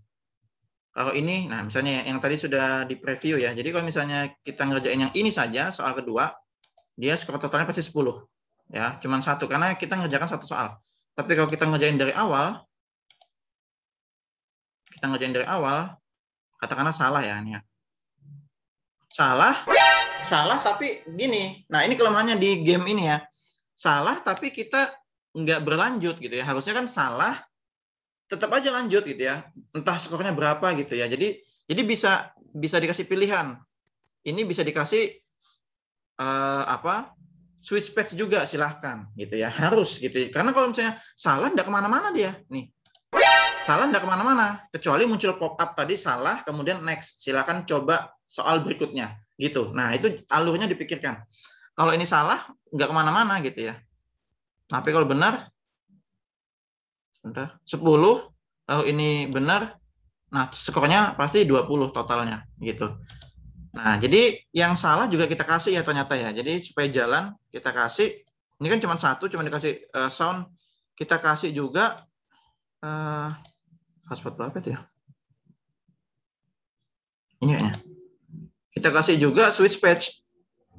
Kalau ini, nah misalnya yang tadi sudah di preview ya. Jadi kalau misalnya kita ngerjain yang ini saja, soal kedua, dia skor totalnya pasti 10. Ya, cuman 1 karena kita ngerjakan 1 soal. Tapi kalau kita ngerjain dari awal, katakanlah salah ya ini ya. Salah tapi gini. Nah, ini kelemahannya di game ini ya. Salah tapi kita nggak berlanjut gitu ya. Harusnya kan salah tetap aja lanjut gitu ya. Entah skornya berapa gitu ya. Jadi bisa dikasih pilihan. Ini bisa dikasih switch page juga silahkan gitu ya. Harus gitu. Karena kalau misalnya salah nggak kemana-mana dia. Nih. Salah nggak kemana-mana. Kecuali muncul pop-up tadi salah, kemudian next. Silahkan coba soal berikutnya gitu. Nah, itu alurnya dipikirkan. Kalau ini salah nggak kemana-mana gitu ya. Tapi kalau benar, sebentar, 10, kalau ini benar, nah skornya pasti 20 totalnya gitu. Nah, jadi yang salah juga kita kasih ya ternyata ya. Jadi supaya jalan kita kasih, ini kan cuma 1, cuma dikasih sound, kita kasih juga hotspot berapa itu ya? Ini kayaknya. Kita kasih juga switch patch.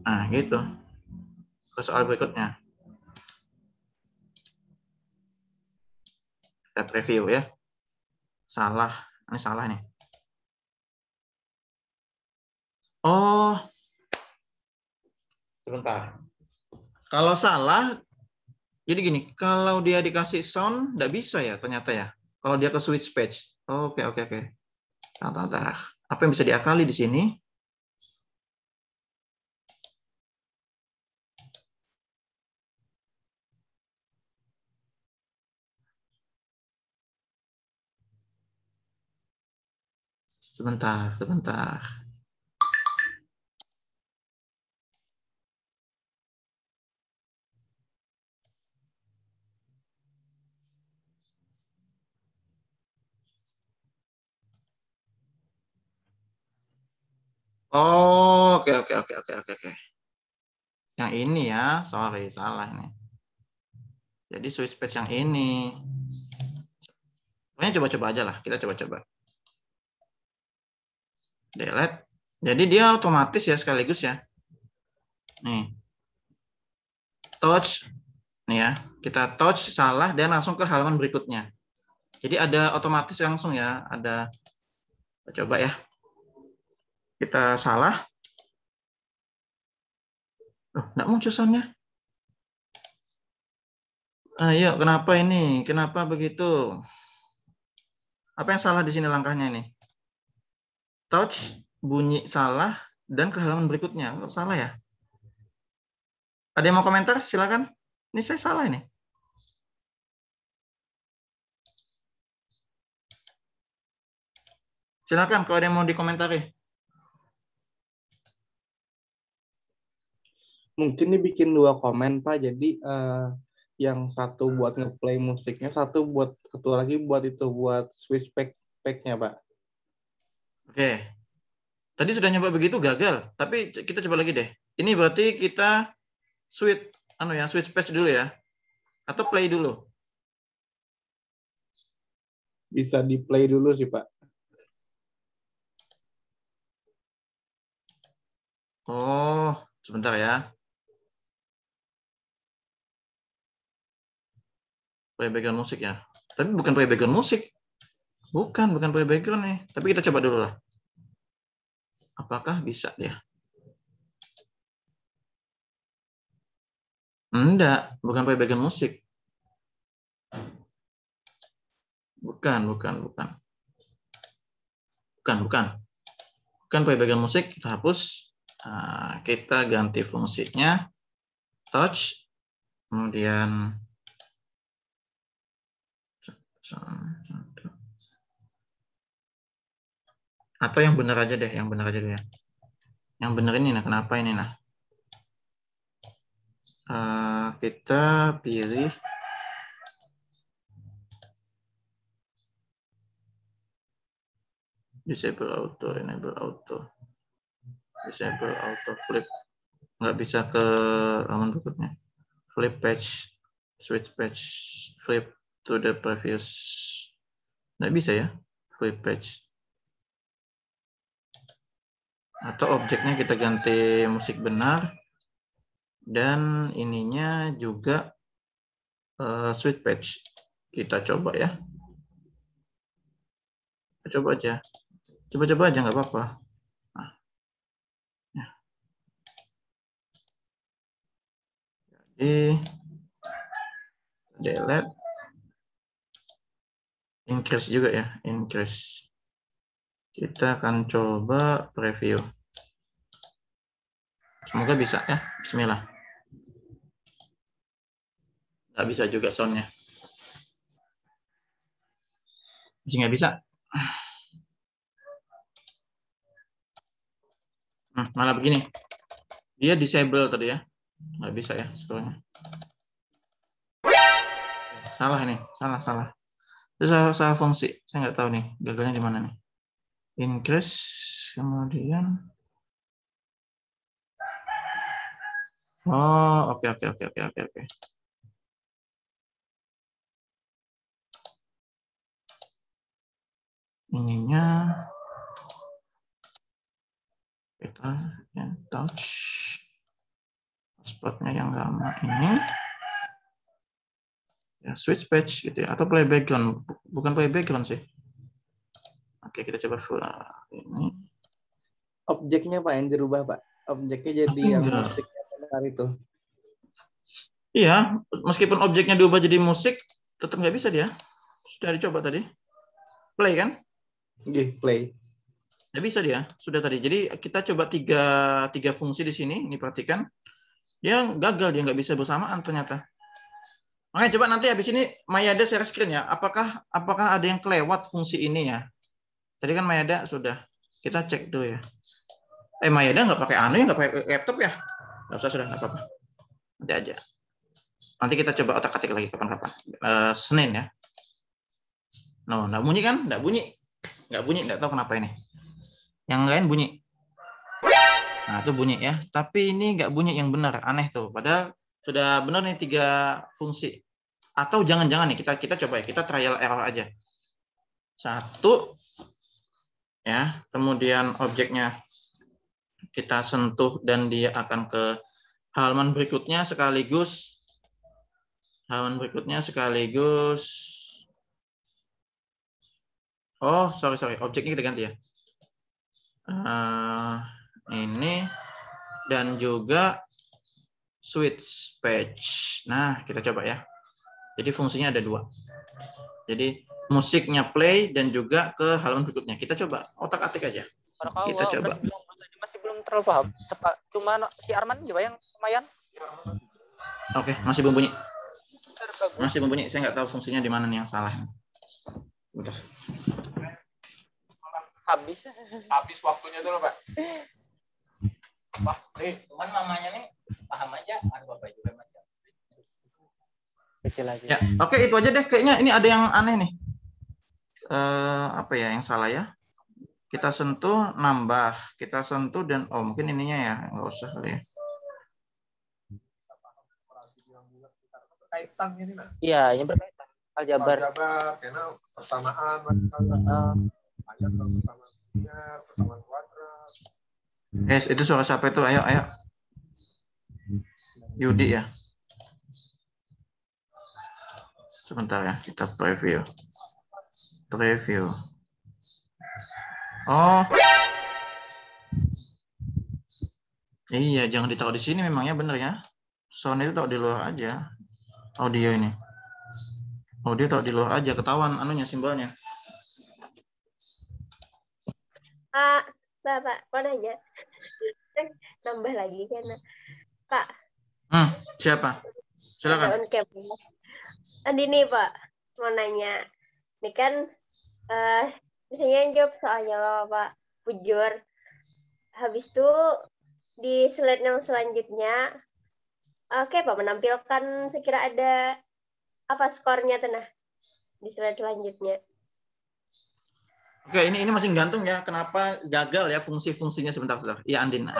Nah, gitu. Ke soal berikutnya. Kita preview ya. Salah. Ini salah nih. Oh. Sebentar. Kalau salah, jadi gini. Kalau dia dikasih sound, nggak bisa ya ternyata ya. Kalau dia ke switch patch. Oke. Apa yang bisa diakali di sini? Sebentar. Oh, oke. Yang ini ya, sorry, salah nih. Jadi switch patch yang ini. Pokoknya coba-coba aja lah, kita coba-coba. Delete. Jadi dia otomatis ya sekaligus ya. Nih. Touch. Nih ya, kita touch salah dan langsung ke halaman berikutnya. Jadi ada otomatis langsung ya, ada. Coba ya. Kita salah. Loh, nggak muncul soundnya. Ayo, kenapa ini? Kenapa begitu? Apa yang salah di sini langkahnya ini? Touch, bunyi salah, dan ke halaman berikutnya. Kok salah ya? Ada yang mau komentar? Silakan. Ini saya salah ini. Silakan kalau ada yang mau dikomentari. Mungkin dibikin 2 komen, Pak. Jadi yang satu buat ngeplay musiknya, satu lagi buat switch pack-nya, Pak. Oke. Tadi sudah nyoba begitu gagal, tapi kita coba lagi deh. Ini berarti kita switch patch dulu ya. Atau play dulu. Bisa di play dulu sih, Pak. Oh, sebentar ya. Play background musik ya. Tapi bukan play background musik. Bukan play background nih. Tapi kita coba dulu lah. Apakah bisa dia? Enggak, bukan play background musik. Bukan play background musik, kita hapus. Nah, kita ganti fungsinya touch, kemudian atau yang benar aja deh, ya. Yang benar ini nah, kenapa ini nah? Kita pilih disable auto, enable auto, disable auto flip, nggak bisa ke halaman berikutnya. Flip patch, switch patch, flip to the previous, nggak bisa ya, flip patch. Atau objeknya kita ganti musik benar dan ininya juga switch patch. Kita coba ya. Coba aja nggak apa-apa. Nah, ya. Jadi delete, increase juga ya, increase. Kita akan coba preview. Semoga bisa ya. Bismillah. Nggak bisa juga soundnya. Masih nggak bisa. Malah begini. Dia disable tadi ya. Nggak bisa ya scrollnya. Salah ini. Salah. Itu salah fungsi. Saya nggak tahu nih. Gagalnya di mana nih. Increase. Kemudian. Oh, oke. ininya kita yang touch spotnya yang gamma ini ya, switch page gitu ya, atau play background, bukan play background sih. Oke, kita coba full ini. Objeknya Pak yang dirubah Pak. Objeknya jadi yang musiknya benar itu. Iya, meskipun objeknya diubah jadi musik, tetap nggak bisa dia. Sudah dicoba tadi. Play kan? Iya, play. Nggak bisa dia, sudah tadi. Jadi kita coba tiga fungsi di sini. Ini perhatikan. Dia gagal, dia nggak bisa bersamaan ternyata. Makanya coba nanti habis ini Mayada share screen ya. Apakah ada yang kelewat fungsi ini ya? Tadi kan Mayada sudah. Kita cek dulu ya. Mayada nggak pakai anu ya, nggak pakai laptop ya? Nggak usah, sudah, nggak apa-apa. Nanti aja. Nanti kita coba otak-atik lagi kapan-kapan. Senin ya. No, nggak bunyi kan? Nggak bunyi. Nggak tahu kenapa ini. Yang lain bunyi. Nah, itu bunyi ya. Tapi ini nggak bunyi yang benar. Aneh tuh. Padahal sudah benar nih 3 fungsi. Atau jangan-jangan nih, kita coba ya. Kita trial error aja. 1. Ya, kemudian objeknya kita sentuh dan dia akan ke halaman berikutnya sekaligus oh sorry objeknya kita ganti ya, ini dan juga switch page. Nah, kita coba ya. Jadi fungsinya ada 2, jadi musiknya play dan juga ke halaman berikutnya. Kita coba otak-atik aja. Kita coba. Masih belum terlalu paham. Cuma si Arman coba yang lumayan. Oke, masih belum bunyi. Masih bunyi. Saya nggak tahu fungsinya di mana nih yang salah. Bentar. Habis waktunya dulu, Pak. Wah, cuman mamanya nih paham aja. Ada bapak juga macam. Kecil aja. Ya, oke, itu aja deh. Kayaknya ini ada yang aneh nih. Apa ya yang salah ya? Kita sentuh, nambah. Kita sentuh dan mungkin ininya ya, nggak usah kali ya. Kaitan ini, Mas. Iya, ini berkaitan. Aljabar, karena persamaan persamaan kuadrat. Yes, itu suara siapa itu? Ayo. Yudi ya. Sebentar ya, kita preview. Oh. Iya, jangan ditaruh di sini memangnya bener ya. Sound itu taruh di luar aja. Audio ini. Audio taruh di luar aja, ketahuan anunya simbolnya. Bapak, mau nanya. Nambah lagi kan, Pak. Siapa? Silakan. Tadi nih Pak, mau nanya. Ini kan misalnya yang jawab soalnya Pak Pujur. Habis itu di slide yang selanjutnya, oke Pak, menampilkan sekira ada apa skornya tenah di slide selanjutnya. Oke, ini masih gantung ya. Kenapa gagal ya fungsi-fungsinya sebentar. Iya Andin.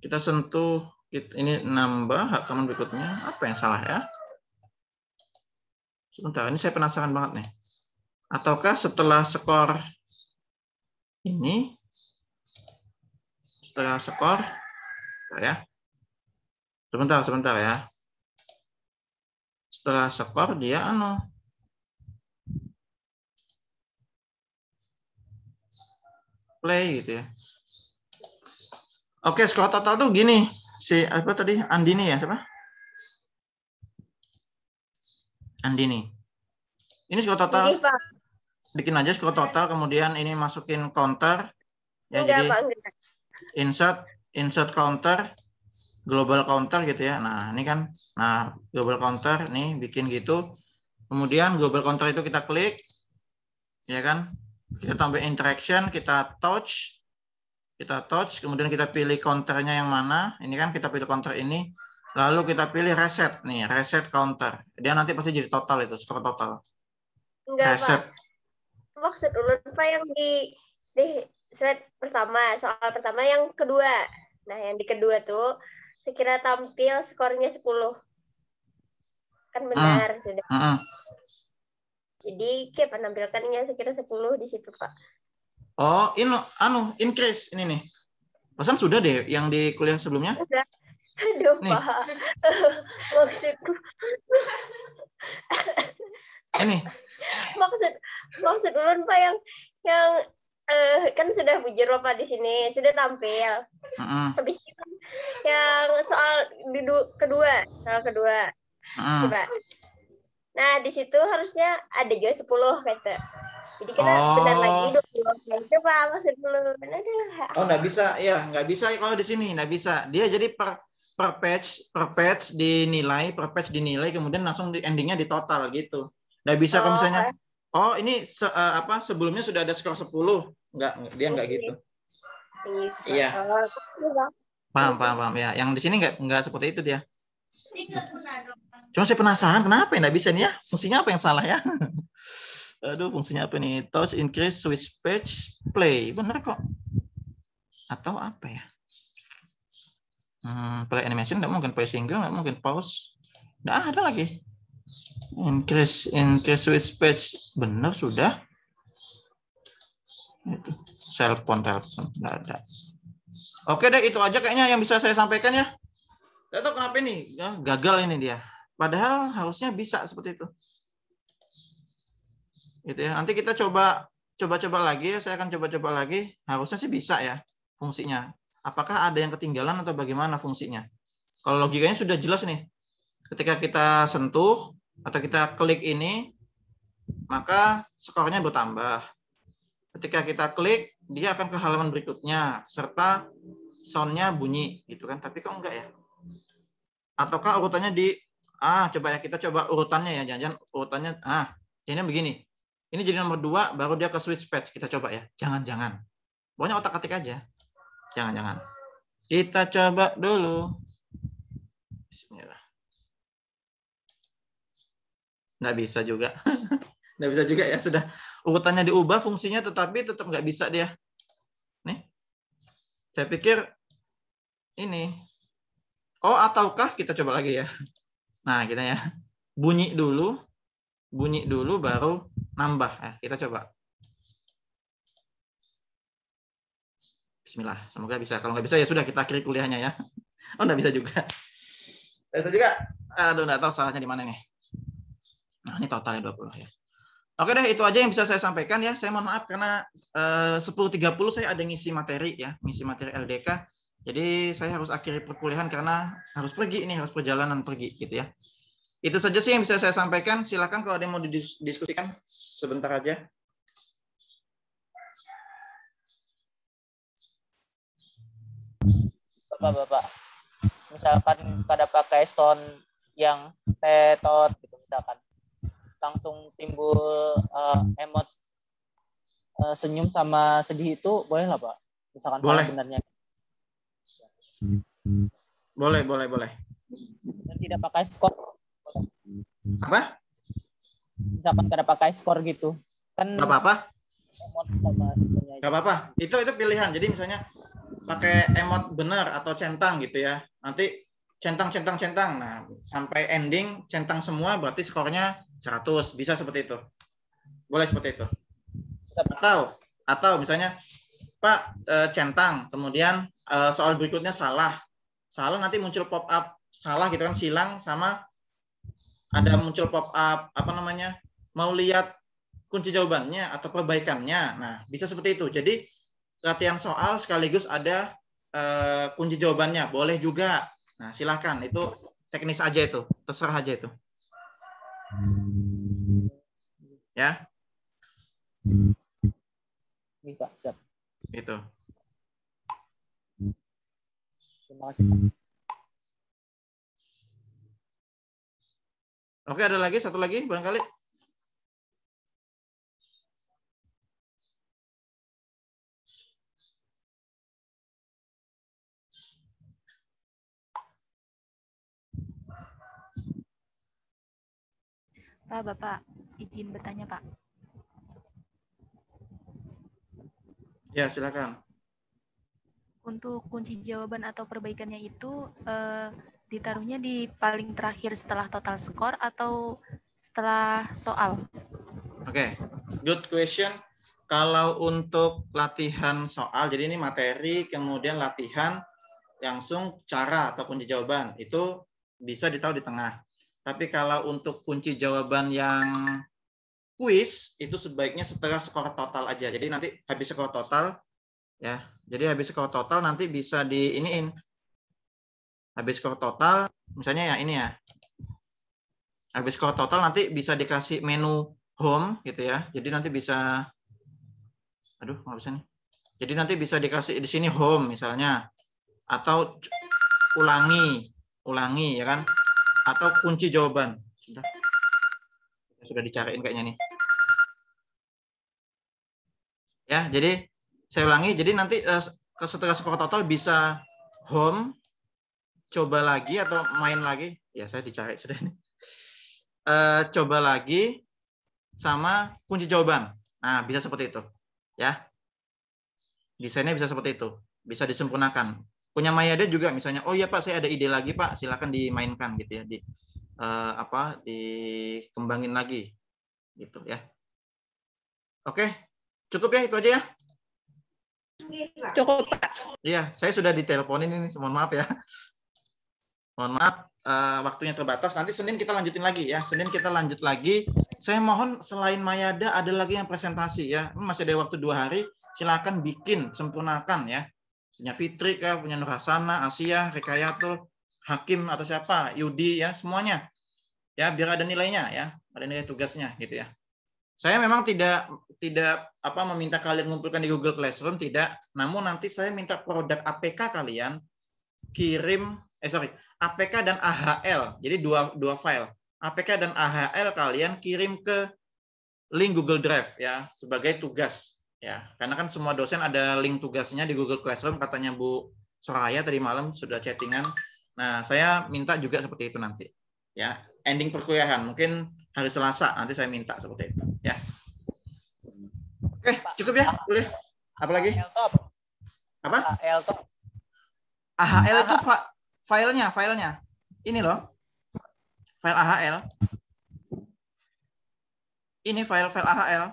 Kita sentuh. Ini nambah halaman berikutnya. Apa yang salah ya? Sebentar, ini saya penasaran banget nih. Ataukah setelah skor ini, ya. Sebentar ya. Setelah skor dia play gitu ya. Oke, skor total tuh gini. Si apa tadi? Andini ya, siapa? Andini. Ini skor total. Ini, Pak. Bikin aja skor total, kemudian ini masukin counter. Ya, Enggak, jadi Pak. insert counter, global counter gitu ya. Nah, ini kan. Nah, global counter nih bikin gitu. Kemudian global counter itu kita klik. Ya kan? Kita tambah interaction, kita touch, kemudian kita pilih counternya yang mana. Ini kan kita pilih counter ini, lalu kita pilih reset nih, reset counter. Dia nanti pasti jadi total itu, skor total. Enggak, reset. Pak. Maksud ulun Pak yang di slide pertama, soal pertama yang kedua. Nah, yang di kedua tuh sekira tampil skornya 10. Kan benar sudah. Jadi kayak menampilkannya sekira 10 di situ, Pak. Oh, increase ini nih. Pesan sudah deh yang di kuliah sebelumnya. Udah. Aduh, Nih. Pak. Maksudku. Ini. Maksud ulun Pak yang kan sudah bujur Bapak di sini, sudah tampil. Habis itu yang soal kedua. Coba. Nah, di situ harusnya ada juga 10 kata. Jadi kita benar lagi 20. Coba maksud ulun. Oh, nggak bisa. Ya, nggak bisa kalau di sini, nggak bisa. Dia jadi per patch dinilai, kemudian langsung endingnya di total gitu. Nggak bisa kalau misalnya ini sebelumnya sudah ada skor 10. Dia nggak gitu. Iya. Paham ya. Yang di sini nggak seperti itu dia. Cuma saya penasaran kenapa nggak bisa nih ya? Fungsinya apa yang salah ya? Aduh, fungsinya apa nih? Touch, increase, switch page, play. Benar kok. Atau apa ya? Play animation nggak mungkin, play single nggak mungkin, pause nggak ada lagi. Increase switch page benar sudah. Itu telepon nggak ada. Oke deh, itu aja kayaknya yang bisa saya sampaikan ya. Nggak tahu kenapa ini gagal ini dia. Padahal harusnya bisa seperti itu. Gitu ya. Nanti kita coba lagi ya. Saya akan coba lagi. Harusnya sih bisa ya fungsinya. Apakah ada yang ketinggalan atau bagaimana fungsinya? Kalau logikanya sudah jelas nih. Ketika kita sentuh atau kita klik ini, maka skornya bertambah. Ketika kita klik, dia akan ke halaman berikutnya serta sound-nya bunyi gitu kan. Tapi kok enggak ya? Ataukah urutannya coba ya, kita coba urutannya ya. Jangan-jangan urutannya ini begini. Ini jadi nomor 2 baru dia ke switch page. Kita coba ya. Jangan. Pokoknya otak-atik aja. Jangan. Kita coba dulu. Bismillah. Nggak bisa juga. Nggak bisa juga ya. Sudah urutannya diubah fungsinya tetapi tetap nggak bisa dia. Nih. Saya pikir ini. Oh, ataukah kita coba lagi ya. Nah, kita ya. Bunyi dulu baru nambah. Kita coba. Bismillah, semoga bisa. Kalau nggak bisa ya sudah kita akhiri kuliahnya ya. Oh, nggak bisa juga. Nggak bisa juga. Aduh, nggak tahu salahnya di mana nih. Nah, ini totalnya 20 ya. Oke deh, itu aja yang bisa saya sampaikan ya. Saya mohon maaf karena 10.30 saya ada ngisi materi ya, ngisi materi LDK. Jadi saya harus akhiri perkuliahan karena harus pergi ini, harus perjalanan pergi gitu ya. Itu saja sih yang bisa saya sampaikan. Silakan kalau ada yang mau didiskusikan sebentar aja. Bapak, misalkan kada pakai sound yang tetot gitu, misalkan langsung timbul emot senyum sama sedih itu boleh lah Pak? Misalkan boleh. Sebenarnya. Boleh. Dan tidak pakai skor. Apa? Misalkan kada pakai skor gitu. Kan nggak apa-apa. Nggak apa-apa. Itu pilihan. Jadi misalnya pakai emot benar atau centang gitu ya. Nanti centang. Nah, sampai ending centang semua berarti skornya 100. Bisa seperti itu. Boleh seperti itu. Atau misalnya Pak centang, kemudian soal berikutnya salah nanti muncul pop up salah gitu kan, silang, sama ada muncul pop up mau lihat kunci jawabannya atau perbaikannya. Nah, bisa seperti itu. Jadi latihan soal sekaligus ada kunci jawabannya, boleh juga. Nah, silakan, itu teknis aja, itu terserah aja itu ya. Ini Pak, siap. Itu. Terima kasih Pak. Oke, ada lagi satu lagi barangkali. Pak, Bapak, izin bertanya, Pak. Ya, silakan. Untuk kunci jawaban atau perbaikannya itu ditaruhnya di paling terakhir setelah total skor atau setelah soal? Oke, good question. Kalau untuk latihan soal, jadi ini materi, kemudian latihan, langsung cara atau kunci jawaban, itu bisa ditaruh di tengah. Tapi kalau untuk kunci jawaban yang kuis, itu sebaiknya setelah skor total aja. Jadi nanti habis skor total, ya. Jadi habis skor total nanti bisa di iniin. Habis skor total, misalnya yang ini ya. Habis skor total nanti bisa dikasih menu home gitu ya. Jadi nanti bisa, aduh nggak bisa nih. Jadi nanti bisa dikasih di sini home misalnya, atau ulangi ya kan, atau kunci jawaban. Sudah dicariin kayaknya nih. Ya, jadi saya ulangi. Jadi nanti setelah skor total bisa home, coba lagi atau main lagi. Ya saya dicari sudah ini. Coba lagi sama kunci jawaban. Nah bisa seperti itu. Ya, desainnya bisa seperti itu, bisa disempurnakan. Punya Mayada juga misalnya, oh iya Pak, saya ada ide lagi Pak, silakan dimainkan gitu ya, dikembangin lagi, gitu ya. Oke, cukup ya itu aja ya. Cukup Pak. Iya, saya sudah diteleponin ini, mohon maaf ya. Mohon maaf, waktunya terbatas. Nanti Senin kita lanjutin lagi ya. Senin kita lanjut lagi. Saya mohon selain Mayada ada lagi yang presentasi ya. Ini masih ada waktu 2 hari. Silakan bikin, sempurnakan ya. Punya Fitri ya, punya Nur Hasana, Asia, Rekayatul, Hakim atau siapa, Yudi ya, semuanya. Ya, biar ada nilainya ya. Ada nilai tugasnya gitu ya. Saya memang tidak meminta kalian mengumpulkan di Google Classroom, tidak. Namun nanti saya minta produk APK kalian kirim APK dan AHL. Jadi dua file. APK dan AHL kalian kirim ke link Google Drive ya sebagai tugas ya. Karena kan semua dosen ada link tugasnya di Google Classroom, katanya Bu Soraya tadi malam sudah chattingan. Nah, saya minta juga seperti itu nanti. Ya, ending perkuliahan mungkin hari Selasa nanti saya minta seperti itu ya. Oke, cukup ya? Boleh. Apalagi? Apa? AHL itu filenya. Ini loh. File AHL. Ini file AHL.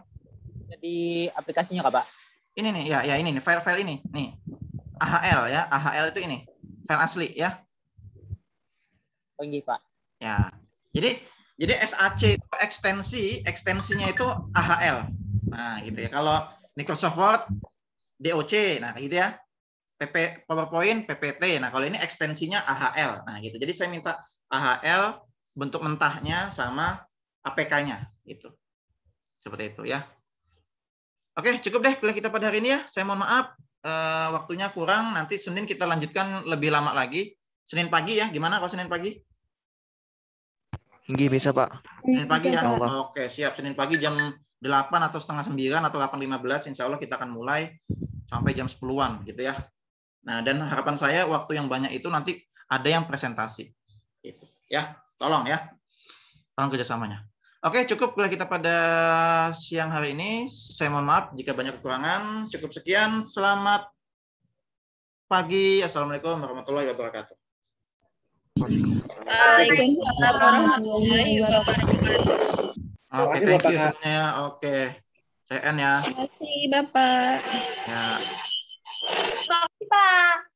Jadi aplikasinya nggak, Pak? Ini nih, ya ini nih, file ini. Nih. AHL ya. AHL itu ini. File asli ya. Oh, iya, Pak. Ya. Jadi SAC itu ekstensinya itu AHL. Nah, gitu ya. Kalau Microsoft Word DOC, nah gitu ya. PowerPoint PPT. Nah, kalau ini ekstensinya AHL. Nah, gitu. Jadi saya minta AHL bentuk mentahnya sama APK-nya gitu. Seperti itu ya. Oke, cukup deh kuliah kita pada hari ini ya. Saya mohon maaf waktunya kurang. Nanti Senin kita lanjutkan lebih lama lagi. Senin pagi ya. Gimana kalau Senin pagi? Tinggi bisa, Pak. Senin pagi ya. Allah. Oke, siap. Senin pagi jam 8 atau setengah 9 atau 8.15 insya Allah kita akan mulai sampai jam 10-an gitu ya. Nah, dan harapan saya waktu yang banyak itu nanti ada yang presentasi. Gitu. Ya, tolong ya. Tolong kerjasamanya. Oke, cukup kuliah kita pada siang hari ini. Saya mohon maaf jika banyak kekurangan. Cukup sekian. Selamat pagi. Assalamualaikum warahmatullahi wabarakatuh. Waalaikumsalam warahmatullahi wabarakatuh. Oke, thank you semuanya. Oke. Saya N ya. Terima kasih, Bapak. Ya. Terima kasih, Pak.